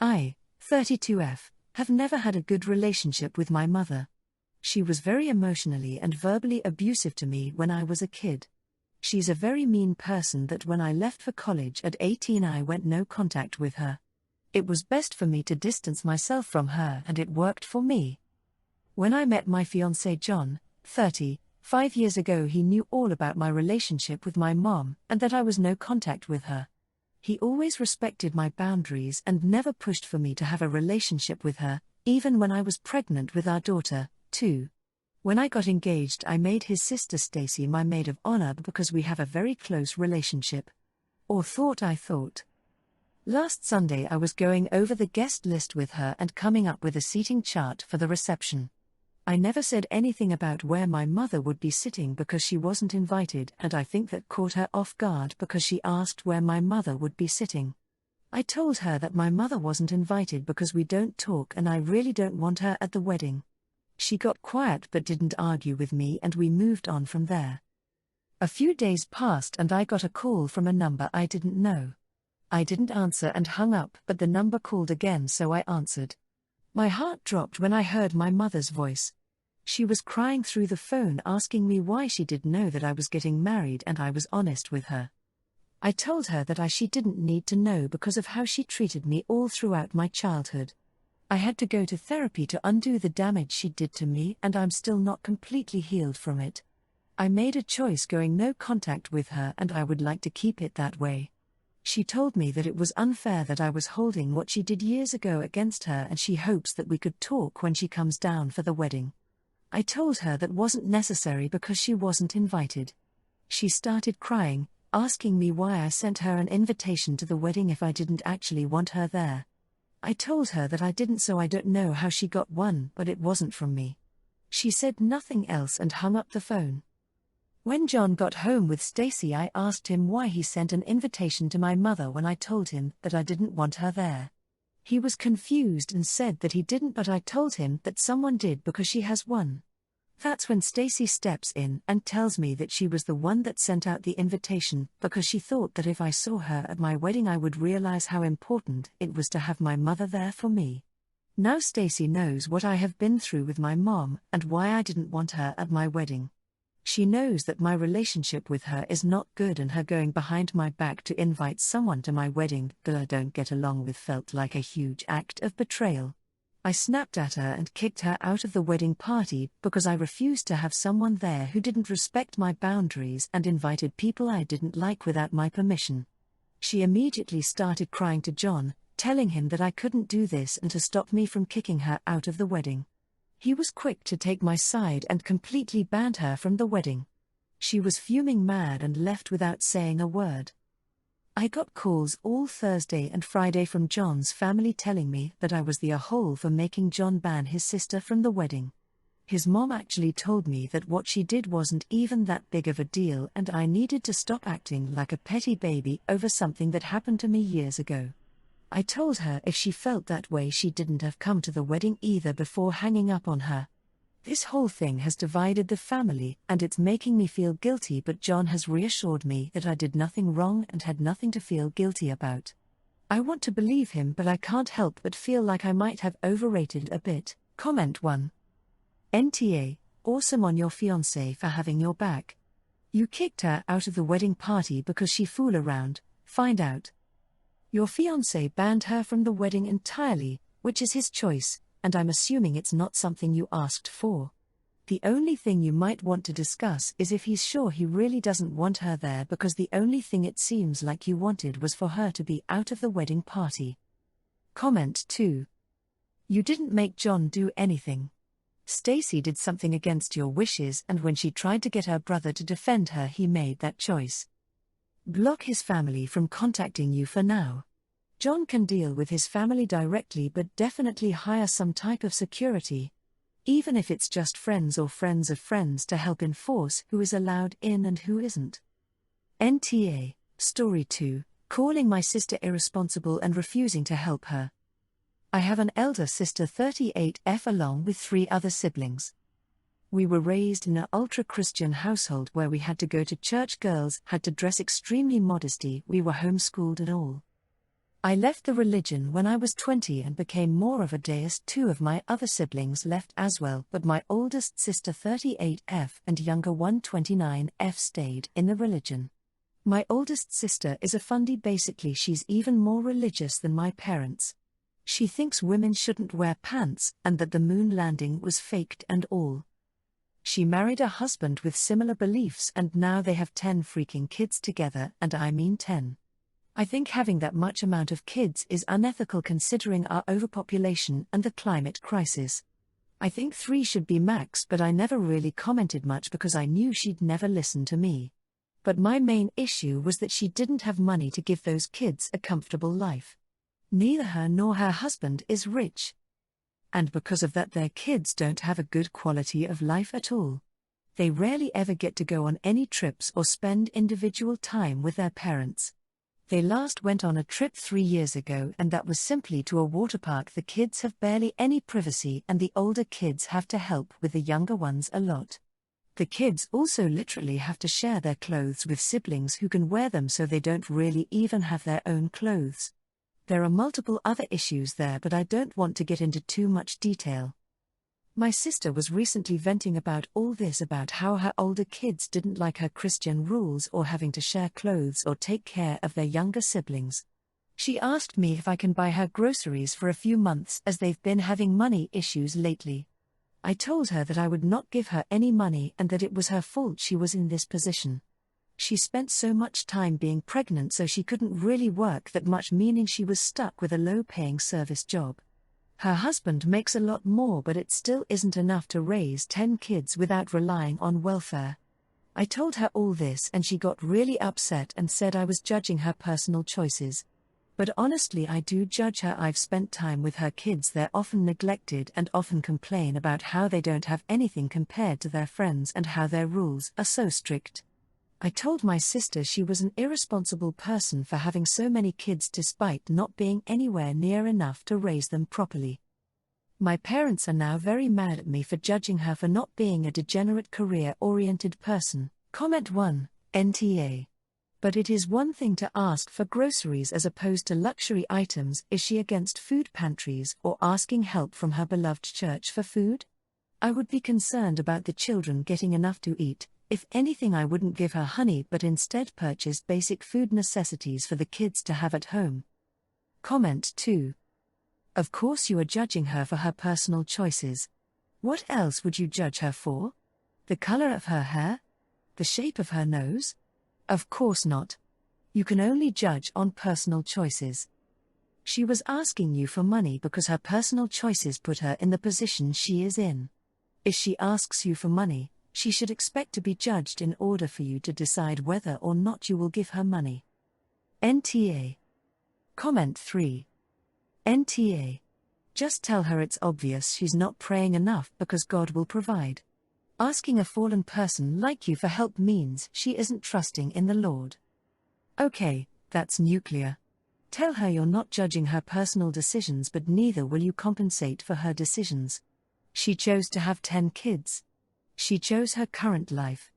I, 32F, have never had a good relationship with my mother. She was very emotionally and verbally abusive to me when I was a kid. She's a very mean person that when I left for college at 18 I went no contact with her. It was best for me to distance myself from her and it worked for me. When I met my fiancé John, 30, 5 years ago he knew all about my relationship with my mom and that I was no contact with her. He always respected my boundaries and never pushed for me to have a relationship with her, even when I was pregnant with our daughter, too. When I got engaged I made his sister Stacy my maid of honor because we have a very close relationship. Or I thought. Last Sunday I was going over the guest list with her and coming up with a seating chart for the reception. I never said anything about where my mother would be sitting because she wasn't invited, and I think that caught her off guard because she asked where my mother would be sitting. I told her that my mother wasn't invited because we don't talk and I really don't want her at the wedding. She got quiet but didn't argue with me and we moved on from there. A few days passed and I got a call from a number I didn't know. I didn't answer and hung up, but the number called again so I answered. My heart dropped when I heard my mother's voice. She was crying through the phone asking me why she didn't know that I was getting married, and I was honest with her. I told her that she didn't need to know because of how she treated me all throughout my childhood. I had to go to therapy to undo the damage she did to me and I'm still not completely healed from it. I made a choice going no contact with her and I would like to keep it that way. She told me that it was unfair that I was holding what she did years ago against her and she hopes that we could talk when she comes down for the wedding. I told her that wasn't necessary because she wasn't invited. She started crying, asking me why I sent her an invitation to the wedding if I didn't actually want her there. I told her that I didn't, so I don't know how she got one, but it wasn't from me. She said nothing else and hung up the phone. When John got home with Stacy, I asked him why he sent an invitation to my mother when I told him that I didn't want her there. He was confused and said that he didn't, but I told him that someone did because she has one. That's when Stacy steps in and tells me that she was the one that sent out the invitation because she thought that if I saw her at my wedding I would realize how important it was to have my mother there for me. Now Stacy knows what I have been through with my mom and why I didn't want her at my wedding. She knows that my relationship with her is not good and her going behind my back to invite someone to my wedding that I don't get along with felt like a huge act of betrayal. I snapped at her and kicked her out of the wedding party because I refused to have someone there who didn't respect my boundaries and invited people I didn't like without my permission. She immediately started crying to John, telling him that I couldn't do this and to stop me from kicking her out of the wedding. He was quick to take my side and completely banned her from the wedding. She was fuming mad and left without saying a word. I got calls all Thursday and Friday from John's family telling me that I was the a-hole for making John ban his sister from the wedding. His mom actually told me that what she did wasn't even that big of a deal and I needed to stop acting like a petty baby over something that happened to me years ago. I told her if she felt that way she didn't have come to the wedding either before hanging up on her. This whole thing has divided the family and it's making me feel guilty, but John has reassured me that I did nothing wrong and had nothing to feel guilty about. I want to believe him, but I can't help but feel like I might have overrated a bit. Comment 1. NTA, awesome on your fiancé for having your back. You kicked her out of the wedding party because she fool around, find out. Your fiancé banned her from the wedding entirely, which is his choice, and I'm assuming it's not something you asked for. The only thing you might want to discuss is if he's sure he really doesn't want her there, because the only thing it seems like you wanted was for her to be out of the wedding party. Comment 2. You didn't make John do anything. Stacy did something against your wishes, and when she tried to get her brother to defend her, he made that choice. Block his family from contacting you for now. John can deal with his family directly, but definitely hire some type of security. Even if it's just friends or friends of friends to help enforce who is allowed in and who isn't. NTA, Story 2, calling my sister irresponsible and refusing to help her. I have an elder sister 38F along with 3 other siblings. We were raised in an ultra-Christian household where we had to go to church, girls had to dress extremely modesty, we were homeschooled and all. I left the religion when I was 20 and became more of a deist. Two of my other siblings left as well, but my oldest sister 38F and younger one 29F stayed in the religion. My oldest sister is a fundie. Basically, she's even more religious than my parents. She thinks women shouldn't wear pants and that the moon landing was faked and all. She married a husband with similar beliefs and now they have 10 freaking kids together, and I mean 10. I think having that much amount of kids is unethical considering our overpopulation and the climate crisis. I think 3 should be max, but I never really commented much because I knew she'd never listen to me. But my main issue was that she didn't have money to give those kids a comfortable life. Neither her nor her husband is rich. And because of that, their kids don't have a good quality of life at all. They rarely ever get to go on any trips or spend individual time with their parents. They last went on a trip 3 years ago, and that was simply to a water park. The kids have barely any privacy, and the older kids have to help with the younger ones a lot. The kids also literally have to share their clothes with siblings who can wear them, so they don't really even have their own clothes. There are multiple other issues there, but I don't want to get into too much detail. My sister was recently venting about all this, about how her older kids didn't like her Christian rules or having to share clothes or take care of their younger siblings. She asked me if I can buy her groceries for a few months as they've been having money issues lately. I told her that I would not give her any money and that it was her fault she was in this position. She spent so much time being pregnant, so she couldn't really work that much, meaning she was stuck with a low-paying service job. Her husband makes a lot more, but it still isn't enough to raise 10 kids without relying on welfare. I told her all this and she got really upset and said I was judging her personal choices. But honestly, I do judge her. I've spent time with her kids. They're often neglected and often complain about how they don't have anything compared to their friends and how their rules are so strict. I told my sister she was an irresponsible person for having so many kids despite not being anywhere near enough to raise them properly. My parents are now very mad at me for judging her for not being a degenerate career-oriented person. Comment 1, NTA. But it is one thing to ask for groceries as opposed to luxury items. Is she against food pantries or asking help from her beloved church for food? I would be concerned about the children getting enough to eat. If anything, I wouldn't give her honey but instead purchase basic food necessities for the kids to have at home. Comment 2. Of course you are judging her for her personal choices. What else would you judge her for? The color of her hair? The shape of her nose? Of course not. You can only judge on personal choices. She was asking you for money because her personal choices put her in the position she is in. If she asks you for money, she should expect to be judged in order for you to decide whether or not you will give her money. NTA. Comment 3. NTA. Just tell her it's obvious she's not praying enough because God will provide. Asking a fallen person like you for help means she isn't trusting in the Lord. Okay, that's nuclear. Tell her you're not judging her personal decisions, but neither will you compensate for her decisions. She chose to have 10 kids. She chose her current life.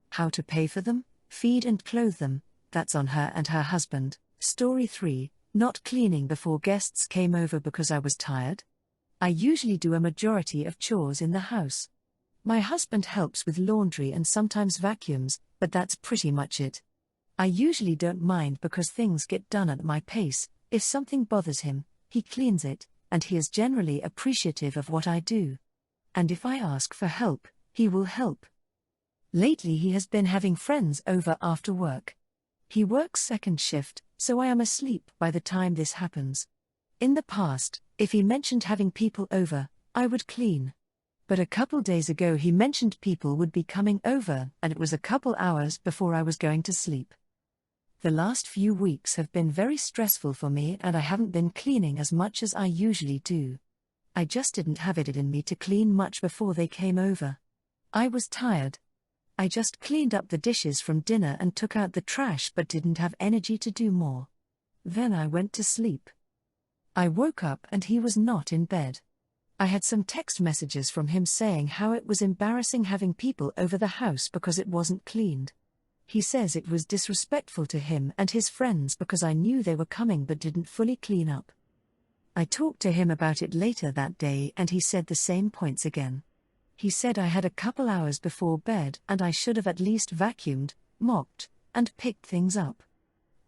How to pay for them, feed and clothe them, that's on her and her husband. Story 3, not cleaning before guests came over because I was tired. I usually do a majority of chores in the house. My husband helps with laundry and sometimes vacuums, but that's pretty much it. I usually don't mind because things get done at my pace. If something bothers him, he cleans it, and he is generally appreciative of what I do. And if I ask for help, he will help. Lately he has been having friends over after work. He works second shift, so I am asleep by the time this happens. In the past, if he mentioned having people over, I would clean. But a couple days ago he mentioned people would be coming over, and it was a couple hours before I was going to sleep. The last few weeks have been very stressful for me and I haven't been cleaning as much as I usually do. I just didn't have it in me to clean much before they came over. I was tired. I just cleaned up the dishes from dinner and took out the trash but didn't have energy to do more. Then I went to sleep. I woke up and he was not in bed. I had some text messages from him saying how it was embarrassing having people over the house because it wasn't cleaned. He says it was disrespectful to him and his friends because I knew they were coming but didn't fully clean up. I talked to him about it later that day and he said the same points again. He said I had a couple hours before bed and I should have at least vacuumed, mopped, and picked things up.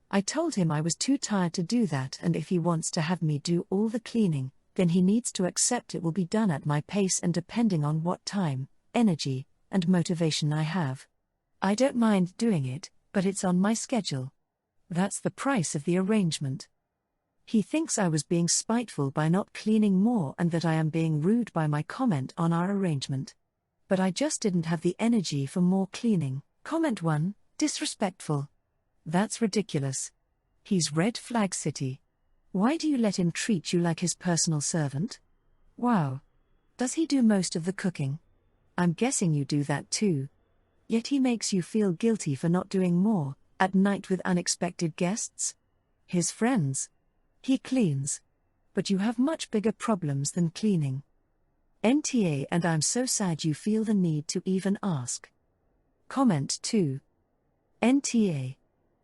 I told him I was too tired to do that, and if he wants to have me do all the cleaning, then he needs to accept it will be done at my pace and depending on what time, energy, and motivation I have. I don't mind doing it, but it's on my schedule. That's the price of the arrangement. He thinks I was being spiteful by not cleaning more and that I am being rude by my comment on our arrangement. But I just didn't have the energy for more cleaning. Comment 1, disrespectful. That's ridiculous. He's red flag city. Why do you let him treat you like his personal servant? Wow. Does he do most of the cooking? I'm guessing you do that too. Yet he makes you feel guilty for not doing more, at night with unexpected guests? His friends. He cleans. But you have much bigger problems than cleaning. NTA, and I'm so sad you feel the need to even ask. Comment 2. NTA.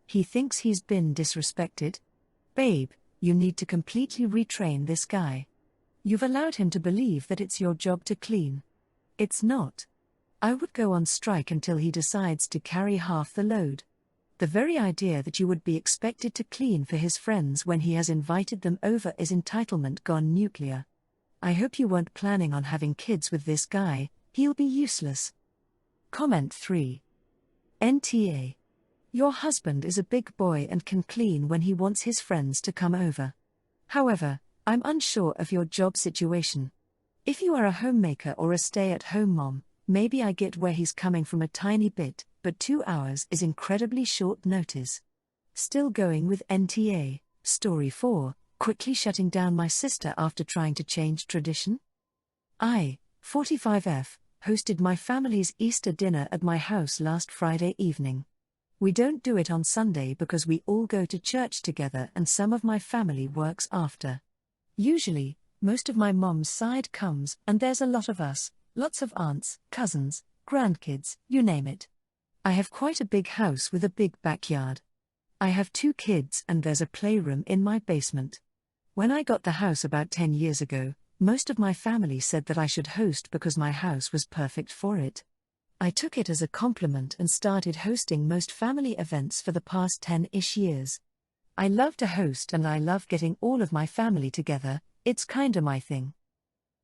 He thinks he's been disrespected? Babe, you need to completely retrain this guy. You've allowed him to believe that it's your job to clean. It's not. I would go on strike until he decides to carry half the load. The very idea that you would be expected to clean for his friends when he has invited them over is entitlement gone nuclear. I hope you weren't planning on having kids with this guy, he'll be useless. Comment 3. NTA. Your husband is a big boy and can clean when he wants his friends to come over. However, I'm unsure of your job situation. If you are a homemaker or a stay-at-home mom, maybe I get where he's coming from a tiny bit, but 2 hours is incredibly short notice. Still going with NTA, story 4, quickly shutting down my sister after trying to change tradition? I, 45F, hosted my family's Easter dinner at my house last Friday evening. We don't do it on Sunday because we all go to church together and some of my family works after. Usually, most of my mom's side comes and there's a lot of us, lots of aunts, cousins, grandkids, you name it. I have quite a big house with a big backyard. I have 2 kids and there's a playroom in my basement. When I got the house about 10 years ago, most of my family said that I should host because my house was perfect for it. I took it as a compliment and started hosting most family events for the past 10-ish years. I love to host and I love getting all of my family together, it's kinda my thing.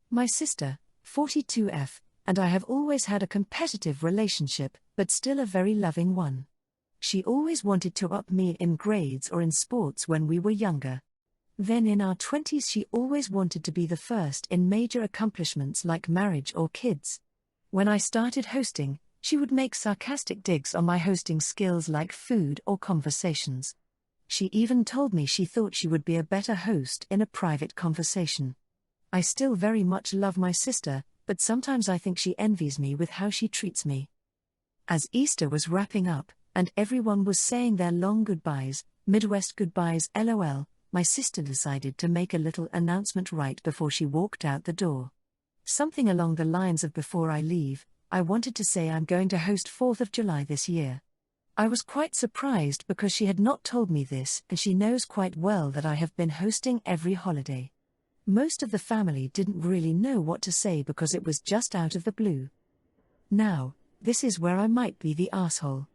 My sister, 42F, and I have always had a competitive relationship, but still a very loving one. She always wanted to up me in grades or in sports when we were younger. Then in our 20s she always wanted to be the first in major accomplishments like marriage or kids. When I started hosting, she would make sarcastic digs on my hosting skills like food or conversations. She even told me she thought she would be a better host in a private conversation. I still very much love my sister, but sometimes I think she envies me with how she treats me. As Easter was wrapping up, and everyone was saying their long goodbyes, Midwest goodbyes LOL, my sister decided to make a little announcement right before she walked out the door. Something along the lines of before I leave, I wanted to say I'm going to host 4th of July this year. I was quite surprised because she had not told me this and she knows quite well that I have been hosting every holiday. Most of the family didn't really know what to say because it was just out of the blue. Now, this is where I might be the asshole.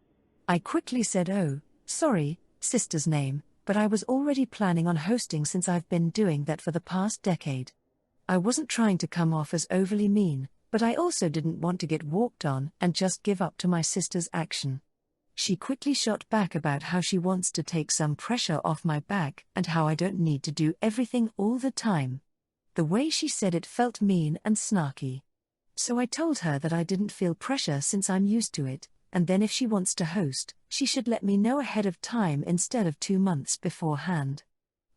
I quickly said, oh, sorry, sister's name, but I was already planning on hosting since I've been doing that for the past decade. I wasn't trying to come off as overly mean, but I also didn't want to get walked on and just give up to my sister's action. She quickly shot back about how she wants to take some pressure off my back and how I don't need to do everything all the time. The way she said it felt mean and snarky. So I told her that I didn't feel pressure since I'm used to it, and then if she wants to host, she should let me know ahead of time instead of 2 months beforehand.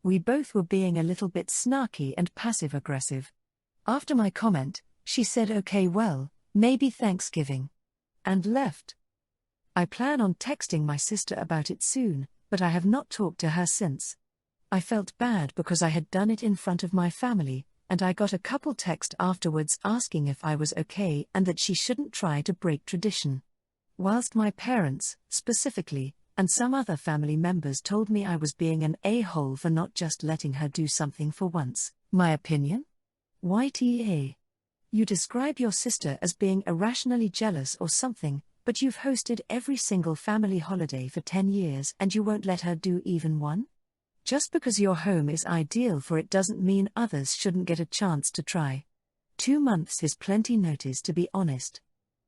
We both were being a little bit snarky and passive-aggressive. After my comment, she said okay well, maybe Thanksgiving. And left. I plan on texting my sister about it soon, but I have not talked to her since. I felt bad because I had done it in front of my family, and I got a couple texts afterwards asking if I was okay and that she shouldn't try to break tradition. Whilst my parents, specifically, and some other family members told me I was being an a-hole for not just letting her do something for once. My opinion? YTA. You describe your sister as being irrationally jealous or something, but you've hosted every single family holiday for 10 years and you won't let her do even one? Just because your home is ideal for it doesn't mean others shouldn't get a chance to try. 2 months is plenty notice, to be honest.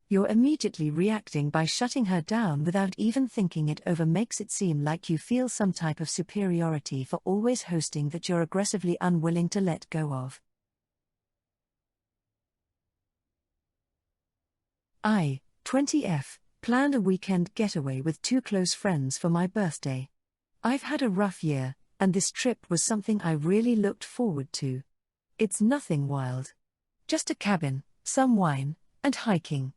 You're immediately reacting by shutting her down without even thinking it over makes it seem like you feel some type of superiority for always hosting that you're aggressively unwilling to let go of. 20F, planned a weekend getaway with 2 close friends for my birthday. I've had a rough year, and this trip was something I really looked forward to. It's nothing wild. Just a cabin, some wine, and hiking.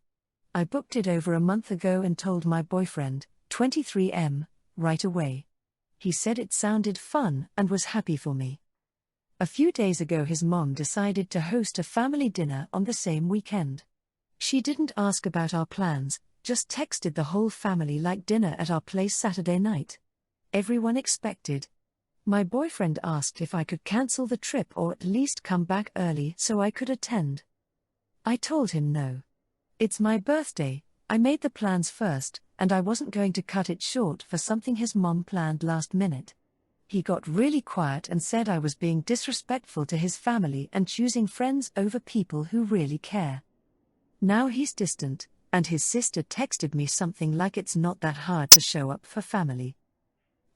I booked it over a month ago and told my boyfriend, 23M, right away. He said it sounded fun and was happy for me. A few days ago his mom decided to host a family dinner on the same weekend. She didn't ask about our plans, just texted the whole family like dinner at our place Saturday night. Everyone expected. My boyfriend asked if I could cancel the trip or at least come back early so I could attend. I told him no. It's my birthday, I made the plans first, and I wasn't going to cut it short for something his mom planned last minute. He got really quiet and said I was being disrespectful to his family and choosing friends over people who really care. Now he's distant, and his sister texted me something like it's not that hard to show up for family.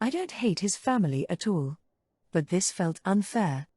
I don't hate his family at all. But this felt unfair.